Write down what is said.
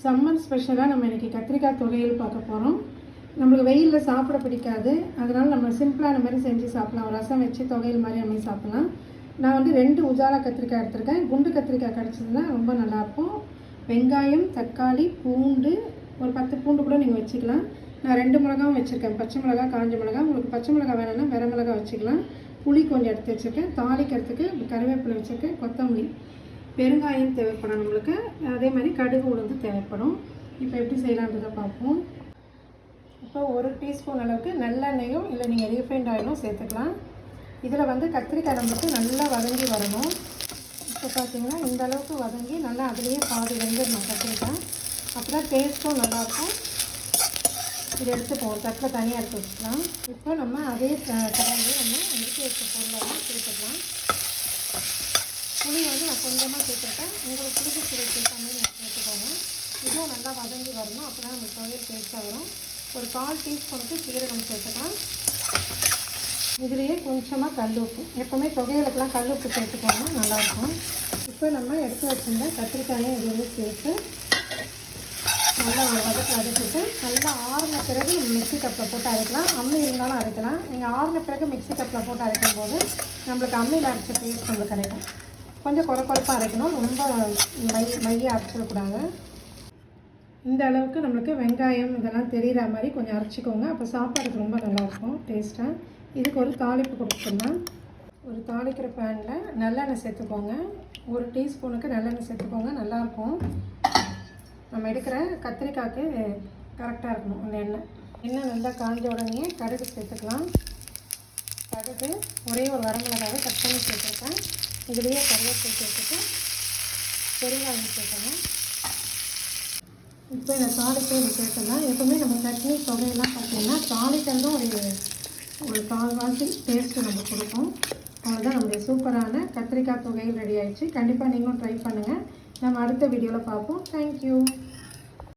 Summer ஸ்பெஷலாக நம்ம இன்றைக்கி கத்திரிக்காய் துவையல் பார்க்க போகிறோம். நம்மளுக்கு வெயிலில் சாப்பிட பிடிக்காது, அதனால் நம்ம சிம்பிளான மாதிரி செஞ்சு சாப்பிட்லாம். ரசம் வச்சு துவையல் மாதிரி நம்ம சாப்பிட்லாம். நான் வந்து 2 உஜாலா கத்திரிக்காய் எடுத்திருக்கேன். குண்டு கத்திரிக்காய் கிடச்சதுன்னா ரொம்ப நல்லாயிருக்கும். வெங்காயம், தக்காளி, பூண்டு, ஒரு 10 பூண்டு கூட நீங்கள் வச்சுக்கலாம். நான் 2 மிளகாவும் வச்சுருக்கேன், பச்சை மிளகா, காஞ்ச மிளகா. உங்களுக்கு பச்சை மிளகா வேணும்னா வேறு மிளகா வச்சுக்கலாம். புளி கொஞ்சம் எடுத்து வச்சுருக்கேன். தாளிக்கிறதுக்கு கருவேப்பிலை வச்சுருக்கேன், கொத்தமல்லி, பெருங்காயம் தேவைப்படும் நம்மளுக்கு. அதே மாதிரி கடுகு உளுந்து தேவைப்படும். இப்போ எப்படி செய்யலான்றதை பார்ப்போம். இப்போ 1 டீஸ்பூன் அளவுக்கு நல்லெண்ணெயும் இல்லை நீங்கள் ரீஃபைண்ட் ஆயிலும் சேர்த்துக்கலாம். இதில் வந்து கத்திரிக்காய் நம்மளுக்கு நல்லா வதங்கி வரணும். இப்போ பார்த்தீங்கன்னா இந்த அளவுக்கு வதங்கி நல்லா அதுலேயே பாதி வெந்துடணும் கத்திரிக்காய். அப்போ தான் டேஸ்ட்டும் நல்லாயிருக்கும். இதை எடுத்துப்போம், தட்டில் தனியாக எடுத்து வச்சுக்கலாம். இப்போ நம்ம அதே கடாயிலே நம்ம எடுத்து வச்ச பொருளெல்லாம் சேர்த்துக்கலாம். புளி வந்து நான் கொஞ்சமாக சேர்த்துருக்கேன். உங்களுக்கு புளிக்கு சேர்த்து நீங்கள் சேர்த்துக்கோங்க. இதுவும் நல்லா வதங்கி வரணும், அப்போ தான் நம்ம துவையல் டேஸ்ட்டாக வரும். ஒரு 1/4 டீஸ்பூனுக்கு சீரகம் சேர்த்துக்கலாம். இதுலேயே கொஞ்சமாக கல் உப்பு, எப்போவுமே துவையலுக்கெல்லாம் கல் உப்பு சேர்த்துக்கோங்க, நல்லாயிருக்கும். இப்போ நம்ம எடுத்து வச்சுருந்த கத்திரிக்காயும் இதுலேயே சேர்த்து நல்லா வதக்கிட்டு நல்லா ஆறின பிறகு நம்ம மிக்ஸி கப்பில் போட்டு அரைக்கலாம். அம்மி இருந்தாலும் அரைக்கலாம். நீங்கள் ஆறின பிறகு மிக்ஸி கப்பில் போட்டு அரைக்கும் போது நம்மளுக்கு அம்மியில் அரைச்ச டேஸ்ட் நம்மளுக்கு கிடைக்கும். கொஞ்சம் குறைப்பாக அரைக்கணும், ரொம்ப மைய அரைச்சிடக்கூடாது. இந்த அளவுக்கு நம்மளுக்கு வெங்காயம் இதெல்லாம் தெரிகிற மாதிரி கொஞ்சம் அரைச்சிக்கோங்க. அப்போ சாப்பாடுக்கு ரொம்ப நல்லாயிருக்கும் டேஸ்ட்டாக. இதுக்கு ஒரு தாளிப்பு கொடுத்துக்கலாம். ஒரு தாளிக்கிற பேனில் நல்லெண்ணெய் சேர்த்துக்கோங்க. 1 டீஸ்பூனுக்கு நல்லெண்ணெய் சேர்த்துக்கோங்க, நல்லாயிருக்கும். நம்ம எடுக்கிற கத்திரிக்காய்க்கு கரெக்டாக இருக்கணும் அந்த எண்ணெய் நல்லா காஞ்ச உடனே கடுகு சேர்த்துக்கலாம். கடுகு ஒரே ஒரு வரமிளகாவை கட் பண்ணி சேர்த்துருக்கேன். இதுலேயே கருவேப்பிலை சேர்த்துட்டு பெருங்காயம் சேர்க்கணும். இப்போ இந்த தாளிப்பை இது சேர்த்துலாம். எப்போவுமே நம்ம சட்னி தொகையெல்லாம் பார்த்தீங்கன்னா தாளிக்கிறதும் ஒரு கால்வாசி டேஸ்ட்டு நம்ம கொடுக்கும். அவ்வளோதான், நம்மளுடைய சூப்பரான கத்திரிக்காய் துவையல் ரெடி ஆகிடுச்சு. கண்டிப்பாக நீங்களும் ட்ரை பண்ணுங்கள். நம்ம அடுத்த வீடியோவில் பார்ப்போம். தேங்க்யூ.